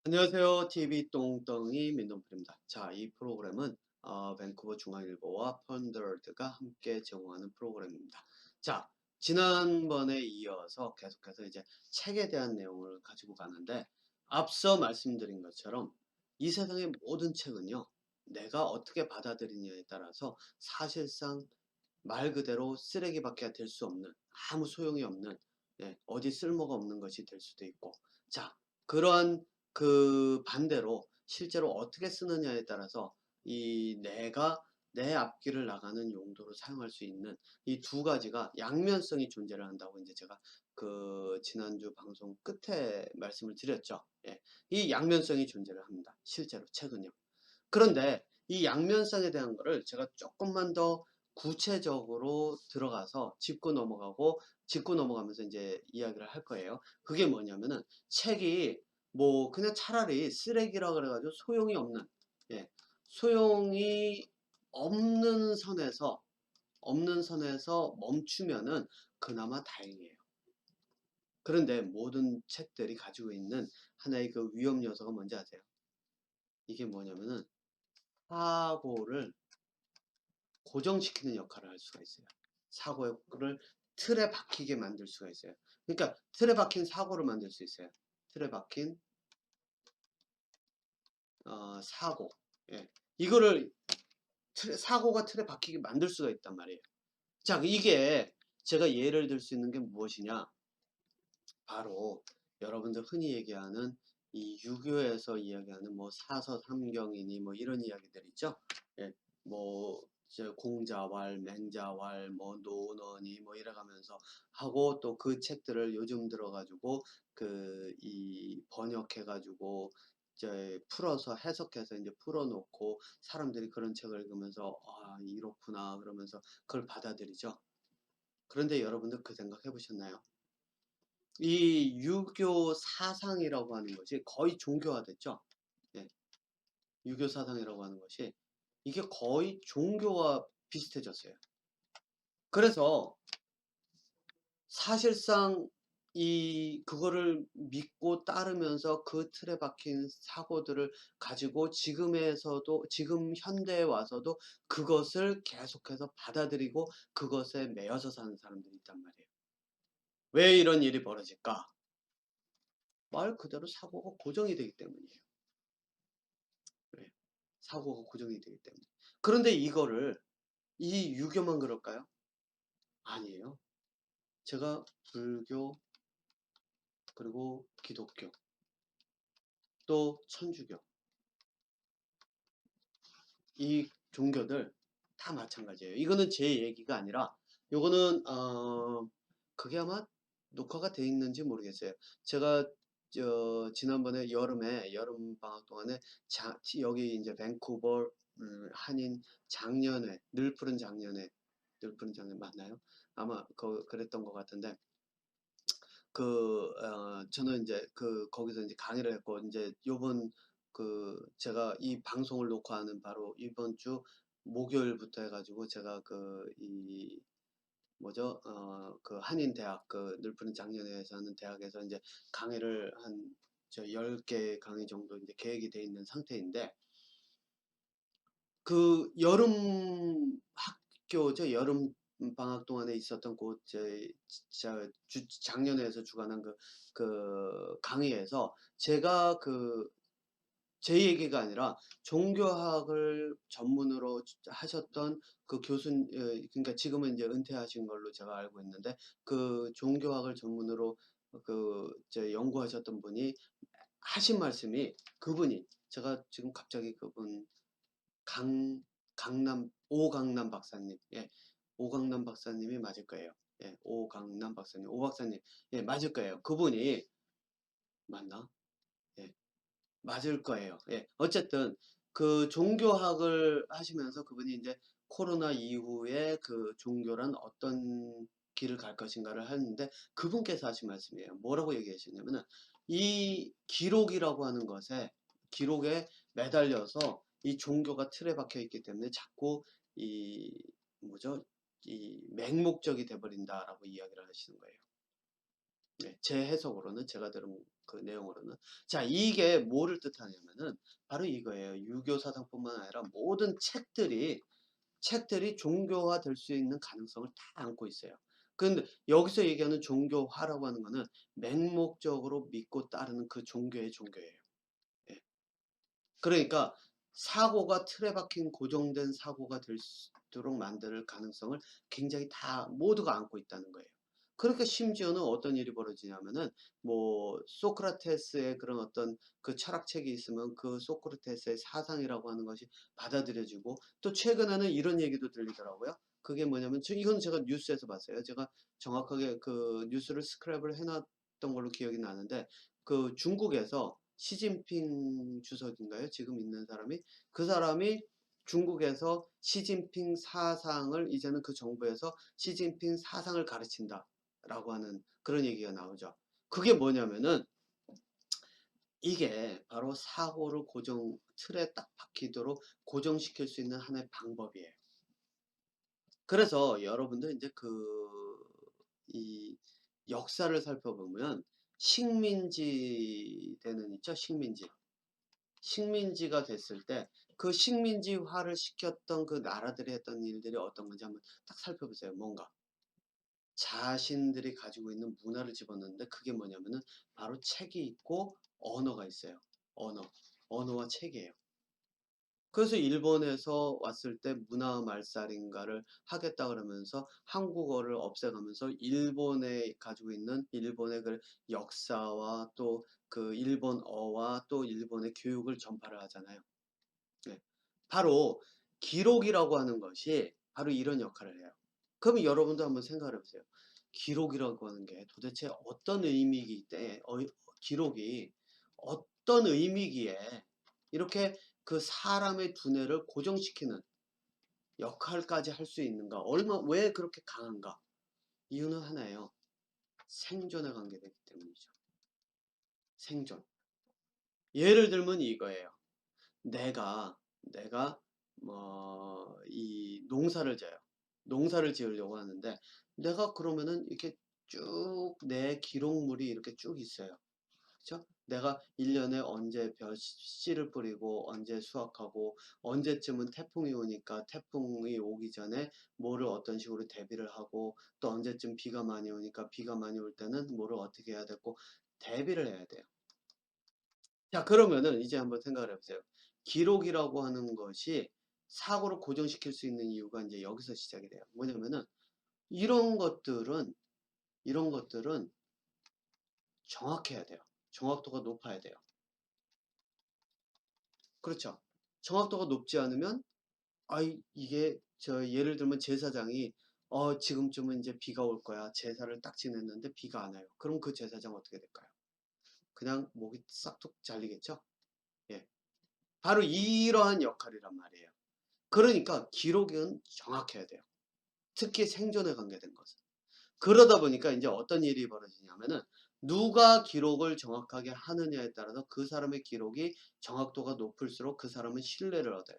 안녕하세요. TV 똥덩이 민동필입니다. 자, 이 프로그램은 밴쿠버 중앙일보와 펀더드가 함께 제공하는 프로그램입니다. 자, 지난번에 이어서 계속해서 이제 책에 대한 내용을 가지고 가는데, 앞서 말씀드린 것처럼 이 세상의 모든 책은요, 내가 어떻게 받아들이냐에 따라서 사실상 말 그대로 쓰레기밖에 될 수 없는, 아무 소용이 없는, 어디 쓸모가 없는 것이 될 수도 있고, 자, 그러한 그 반대로 실제로 어떻게 쓰느냐에 따라서 이 내가 내 앞길을 나가는 용도로 사용할 수 있는 이 두 가지가 양면성이 존재를 한다고 이제 제가 그 지난주 방송 끝에 말씀을 드렸죠. 예. 이 양면성이 존재를 합니다. 실제로 책은요. 그런데 이 양면성에 대한 거를 제가 조금만 더 구체적으로 들어가서 짚고 넘어가면서 이제 이야기를 할 거예요. 그게 뭐냐면은 책이 뭐 그냥 차라리 쓰레기라 그래 가지고 소용이 없는, 예, 소용이 없는 선에서 멈추면은 그나마 다행이에요. 그런데 모든 책들이 가지고 있는 하나의 그 위험 요소가 뭔지 아세요? 이게 뭐냐면은 사고를 고정시키는 역할을 할 수가 있어요. 사고를 틀에 박히게 만들 수가 있어요. 그러니까 틀에 박힌 사고를 만들 수 있어요. 틀에 박힌 사고. 예. 이거를 사고가 틀에 박히게 만들 수가 있단 말이에요. 자, 이게 제가 예를 들 수 있는 게 무엇이냐? 바로 여러분들 흔히 얘기하는 이 유교에서 이야기하는 뭐 사서삼경이니 뭐 이런 이야기들 있죠. 예, 뭐 공자왈, 맹자왈, 뭐 논어니 뭐 이래가면서 하고 또 그 책들을 요즘 들어가지고 그 이 번역해가지고 이제 풀어서 해석해서 이제 풀어놓고 사람들이 그런 책을 읽으면서 아 이렇구나 그러면서 그걸 받아들이죠. 그런데 여러분들 그 생각 해보셨나요? 이 유교 사상이라고 하는 것이 거의 종교화됐죠. 예, 유교 사상이라고 하는 것이 이게 거의 종교와 비슷해졌어요. 그래서 사실상 이 그거를 믿고 따르면서 그 틀에 박힌 사고들을 가지고 지금 현대에 와서도 그것을 계속해서 받아들이고 그것에 매여서 사는 사람들이 있단 말이에요. 왜 이런 일이 벌어질까? 말 그대로 사고가 고정이 되기 때문이에요. 네. 사고가 고정이 되기 때문에. 그런데 이거를 이 유교만 그럴까요? 아니에요. 제가 불교 그리고 기독교 또 천주교 이 종교들 다 마찬가지예요. 이거는 제 얘기가 아니라 요거는 그게 아마 녹화가 돼 있는지 모르겠어요. 제가 지난번에 여름 방학 동안에 여기 이제 밴쿠버 한인 작년에 늘 푸른 작년 맞나요? 아마 그랬던 것 같은데 저는 이제 거기서 이제 강의를 했고 이제 요번 제가 이 방송을 녹화하는 바로 이번 주 목요일부터 해가지고 제가 이 뭐죠? 그 한인대학 늘푸른 장년회에서 하는 대학에서 이제 강의를 한 10개 강의 정도 이제 계획이 돼 있는 상태인데 그 여름 학교죠. 여름 방학 동안에 있었던 작년에서 주관한 강의에서 제가 제 얘기가 아니라 종교학을 전문으로 하셨던 그 그러니까 지금은 이제 은퇴하신 걸로 제가 알고 있는데 그 종교학을 전문으로 연구하셨던 분이 하신 말씀이 그분이 제가 지금 갑자기 그분 강 강남 오강남 박사님. 예. 오강남 박사님이 맞을 거예요. 예. 오강남 박사님. 오 박사님. 예, 맞을 거예요. 그분이 맞나? 예. 맞을 거예요. 예. 어쨌든 그 종교학을 하시면서 그분이 이제 코로나 이후에 그 종교란 어떤 길을 갈 것인가를 하는데 그분께서 하신 말씀이에요. 뭐라고 얘기하셨냐면은 이 기록에 매달려서 이 종교가 틀에 박혀 있기 때문에 자꾸 이 뭐죠? 이 맹목적이 돼 버린다라고 이야기를 하시는 거예요. 네, 제 해석으로는 제가 들은 그 내용으로는. 자, 이게 뭐를 뜻하냐면은 바로 이거예요. 유교 사상뿐만 아니라 모든 책들이 종교화 될 수 있는 가능성을 다 안고 있어요. 근데 여기서 얘기하는 종교화라고 하는 거는 맹목적으로 믿고 따르는 그 종교예요. 예. 그러니까 사고가 틀에 박힌 고정된 사고가 될 수 있도록 만들 가능성을 굉장히 다 모두가 안고 있다는 거예요. 그러니까 심지어는 어떤 일이 벌어지냐면은 뭐 소크라테스의 그런 어떤 그 철학책이 있으면 그 소크라테스의 사상이라고 하는 것이 받아들여지고, 또 최근에는 이런 얘기도 들리더라고요. 그게 뭐냐면 이건 제가 뉴스에서 봤어요. 제가 정확하게 그 뉴스를 스크랩을 해놨던 걸로 기억이 나는데, 그 중국에서 시진핑 주석인가요? 지금 있는 사람이, 그 사람이 중국에서 시진핑 사상을, 이제는 그 정부에서 시진핑 사상을 가르친다라고 하는 그런 얘기가 나오죠. 그게 뭐냐면은 이게 바로 사고를 고정 틀에 딱 박히도록 고정시킬 수 있는 하나의 방법이에요. 그래서 여러분들 이제 이 역사를 살펴보면 식민지대는 있죠. 식민지가 됐을 때 그 식민지화를 시켰던 그 나라들이 했던 일들이 어떤 건지 한번 딱 살펴보세요. 뭔가 자신들이 가지고 있는 문화를 집어넣는데, 그게 뭐냐면은 바로 책이 있고 언어가 있어요. 언어와 책이에요. 그래서 일본에서 왔을 때 문화 말살인가를 하겠다 그러면서 한국어를 없애가면서 일본에 가지고 있는 일본의 그 역사와 또 그 일본어와 또 일본의 교육을 전파를 하잖아요. 네. 바로 기록이라고 하는 것이 바로 이런 역할을 해요. 그러면 여러분도 한번 생각을 해보세요. 기록이라고 하는 게 도대체 어떤 의미이기 때문에, 기록이 어떤 의미기에 이렇게 그 사람의 두뇌를 고정시키는 역할까지 할 수 있는가? 왜 그렇게 강한가? 이유는 하나예요. 생존에 관계되기 때문이죠. 생존. 예를 들면 이거예요. 내가 이 농사를 져요. 농사를 지으려고 하는데, 내가 그러면은 이렇게 쭉 내 기록물이 이렇게 쭉 있어요. 그렇죠? 내가 1년에 언제 씨를 뿌리고 언제 수확하고 언제쯤은 태풍이 오니까 태풍이 오기 전에 뭐를 어떤 식으로 대비를 하고, 또 언제쯤 비가 많이 오니까 비가 많이 올 때는 뭐를 어떻게 해야 되고 대비를 해야 돼요. 자, 그러면은 이제 한번 생각을 해보세요. 기록이라고 하는 것이 사고를 고정시킬 수 있는 이유가 이제 여기서 시작이 돼요. 뭐냐면은 이런 것들은 정확해야 돼요. 정확도가 높아야 돼요. 그렇죠. 정확도가 높지 않으면, 이게 예를 들면 제사장이 지금쯤은 이제 비가 올 거야. 제사를 딱 지냈는데 비가 안 와요. 그럼 그 제사장 어떻게 될까요? 그냥 목이 싹둑 잘리겠죠? 예. 바로 이러한 역할이란 말이에요. 그러니까 기록은 정확해야 돼요. 특히 생존에 관계된 것은. 그러다 보니까 이제 어떤 일이 벌어지냐면은 누가 기록을 정확하게 하느냐에 따라서 그 사람의 기록이 정확도가 높을수록 그 사람은 신뢰를 얻어요.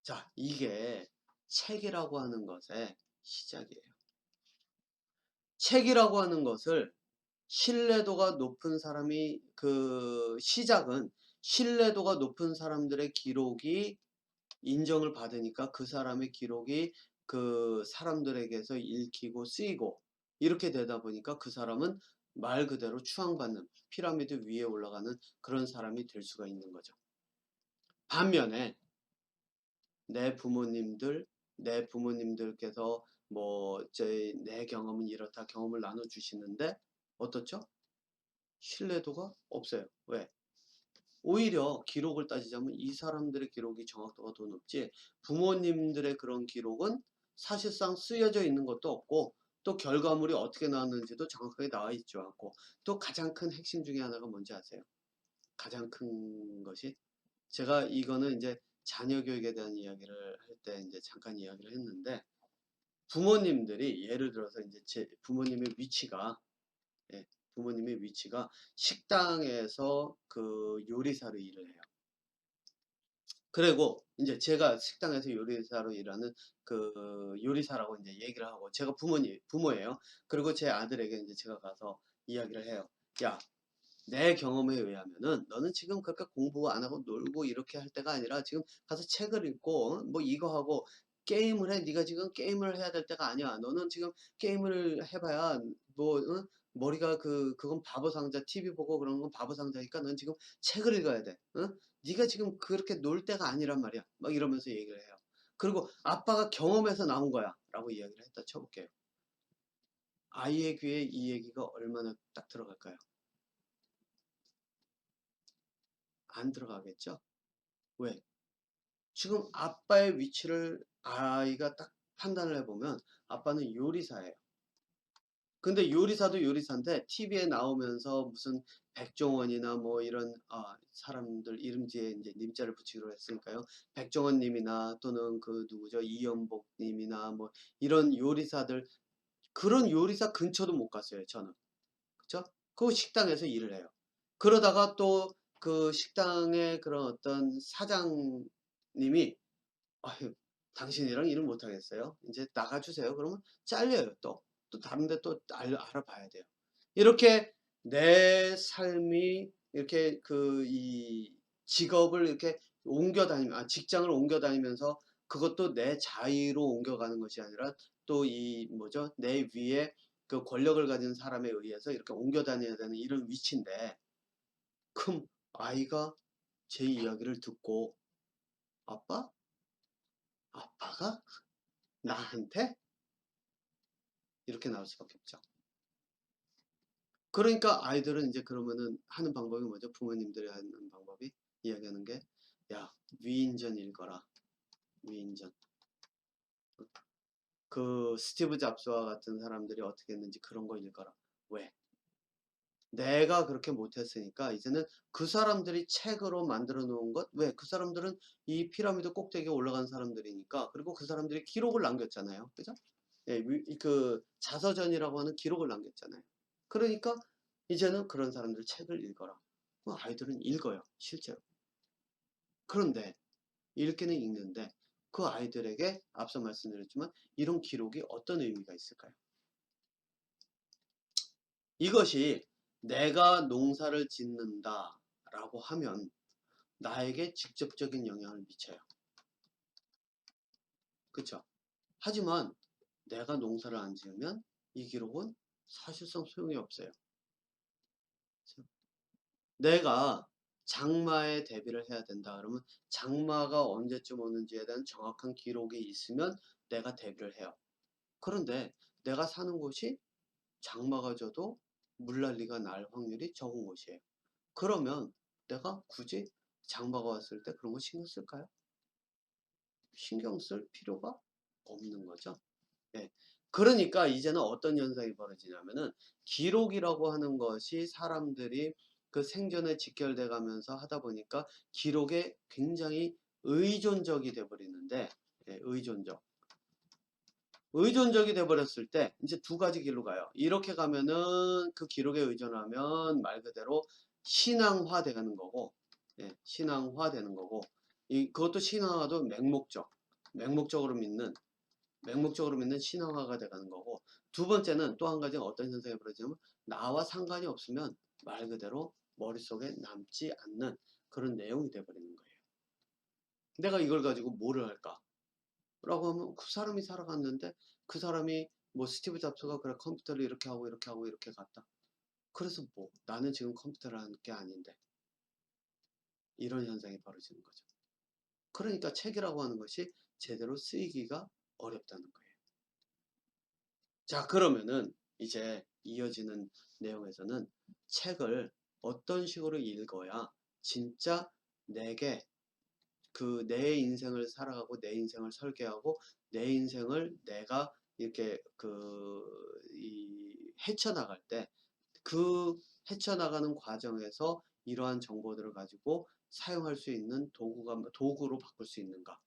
자, 이게 책이라고 하는 것의 시작이에요. 책이라고 하는 것을 신뢰도가 높은 사람이, 그 시작은 신뢰도가 높은 사람들의 기록이 인정을 받으니까 그 사람의 기록이 그 사람들에게서 읽히고 쓰이고, 이렇게 되다 보니까 그 사람은 말 그대로 추앙받는, 피라미드 위에 올라가는 그런 사람이 될 수가 있는 거죠. 반면에 내 부모님들, 내 부모님들께서 내 경험은 이렇다 경험을 나눠주시는데 어떻죠? 신뢰도가 없어요. 왜? 오히려 기록을 따지자면 이 사람들의 기록이 정확도가 더 높지, 부모님들의 그런 기록은 사실상 쓰여져 있는 것도 없고, 또 결과물이 어떻게 나왔는지도 정확하게 나와 있지 않고, 또 가장 큰 핵심 중에 하나가 뭔지 아세요? 가장 큰 것이, 제가 이거는 이제 자녀 교육에 대한 이야기를 할 때 이제 잠깐 이야기를 했는데, 부모님들이 예를 들어서 이제 제 부모님의 위치가, 예, 부모님의 위치가 식당에서 그 요리사로 일을 해요. 그리고 인제 제가 식당에서 요리사로 일하는 그 요리사라고 인제 얘기를 하고 제가 부모예요. 그리고 제 아들에게 인제 제가 가서 이야기를 해요. "야 내 경험에 의하면은 너는 지금 그렇게 공부 안 하고 놀고 이렇게 할 때가 아니라 지금 가서 책을 읽고 뭐 이거 하고 게임을 해. 네가 지금 게임을 해야 될 때가 아니야. 너는 지금 게임을 해 봐야 뭐 머리가 그건 바보 상자 TV 보고 그런 건 바보 상자니까 넌 지금 책을 읽어야 돼. 네가 지금 그렇게 놀 때가 아니란 말이야." 막 이러면서 얘기를 해요. 그리고 "아빠가 경험해서 나온 거야."라고 이야기를 했다 쳐 볼게요. 아이의 귀에 이 얘기가 얼마나 딱 들어갈까요? 안 들어가겠죠? 왜? 지금 아빠의 위치를 아이가 딱 판단을 해 보면 아빠는 요리사예요. 근데 요리사도 요리사인데 TV에 나오면서 무슨 백종원이나 뭐 이런 사람들 이름 뒤에 인제 님자를 붙이기로 했으니까요. 백종원 님이나 또는 그 누구죠? 이연복 님이나 뭐 이런 요리사들 그런 요리사 근처도 못 갔어요 저는. 그쵸? 그 식당에서 일을 해요. 그러다가 또 그 식당의 그런 어떤 사장님이 "아유 당신이랑 일을 못 하겠어요. 인제 나가 주세요." 그러면 잘려요 또. 또 다른 데 또 알아봐야 돼요. 이렇게 내 삶이 이렇게 이 직업을 이렇게 직장을 옮겨 다니면서 그것도 내 자의로 옮겨가는 것이 아니라 또 이 뭐죠? 내 위에 그 권력을 가진 사람에 의해서 이렇게 옮겨 다녀야 되는 이런 위치인데 그럼 아이가 제 이야기를 듣고 '아빠? 아빠가 나한테?' 이렇게 나올 수밖에 없죠. 그러니까 아이들은 이제 그러면은 하는 방법이 뭐죠? 부모님들이 하는 방법이 이야기하는 게 "야 위인전 읽어라. 위인전." 그 스티브 잡스와 같은 사람들이 어떻게 했는지 그런 거 읽어라. 왜? 내가 그렇게 못했으니까 이제는 그 사람들이 책으로 만들어 놓은 것 왜? 그 사람들은 이 피라미드 꼭대기에 올라간 사람들이니까 그리고 그 사람들이 기록을 남겼잖아요. 그죠? 예, 그 자서전이라고 하는 기록을 남겼잖아요. 그러니까 이제는 그런 사람들 책을 읽어라. 아이들은 읽어요, 실제로. 그런데 읽기는 읽는데 그 아이들에게 앞서 말씀드렸지만 이런 기록이 어떤 의미가 있을까요? 이것이 내가 농사를 짓는다라고 하면 나에게 직접적인 영향을 미쳐요. 그쵸? 하지만 내가 농사를 안 지으면 이 기록은 사실상 소용이 없어요. 그쵸? 내가 장마에 대비를 해야 된다 그러면 장마가 언제쯤 오는지에 대한 정확한 기록이 있으면 내가 대비를 해요. 그런데 내가 사는 곳이 장마가 져도 물난리가 날 확률이 적은 곳이에요. 그러면 내가 굳이 장마가 왔을 때 그런 거 신경 쓸까요? 신경 쓸 필요가 없는 거죠. 네. 그러니까 이제는 어떤 현상이 벌어지냐면은 기록이라고 하는 것이 사람들이 그 생존에 직결돼 가면서 하다 보니까 기록에 굉장히 의존적이 돼 버리는데 예, 의존적이 돼 버렸을 때 이제 두 가지 길로 가요. 이렇게 가면은 그 기록에 의존하면 말 그대로 신앙화 되는 거고 예, 신앙화 되는 거고 그것도 신앙화도 맹목적으로 믿는 신앙화가 돼가는 거고 두 번째는 또 한 가지 어떤 현상이 벌어지냐면 나와 상관이 없으면 말 그대로 머릿속에 남지 않는 그런 내용이 돼버리는 거예요. 내가 이걸 가지고 뭐를 할까? 라고 하면 그 사람이 살아갔는데 그 사람이 뭐 스티브 잡스가 그래 컴퓨터를 이렇게 하고 이렇게 하고 이렇게 갔다. 그래서 뭐 나는 지금 컴퓨터를 하는 게 아닌데 이런 현상이 벌어지는 거죠. 그러니까 책이라고 하는 것이 제대로 쓰이기가 어렵다는 거예요. 자, 그러면은 이제 이어지는 내용에서는 책을 어떤 식으로 읽어야 진짜 내게 내 인생을 살아가고 내 인생을 설계하고 내 인생을 내가 이렇게 헤쳐나갈 때 그 헤쳐나가는 과정에서 이러한 정보들을 가지고 사용할 수 있는 도구로 바꿀 수 있는가.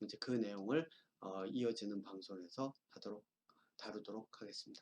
이제 그 내용을 이어지는 방송에서 다루도록 하겠습니다.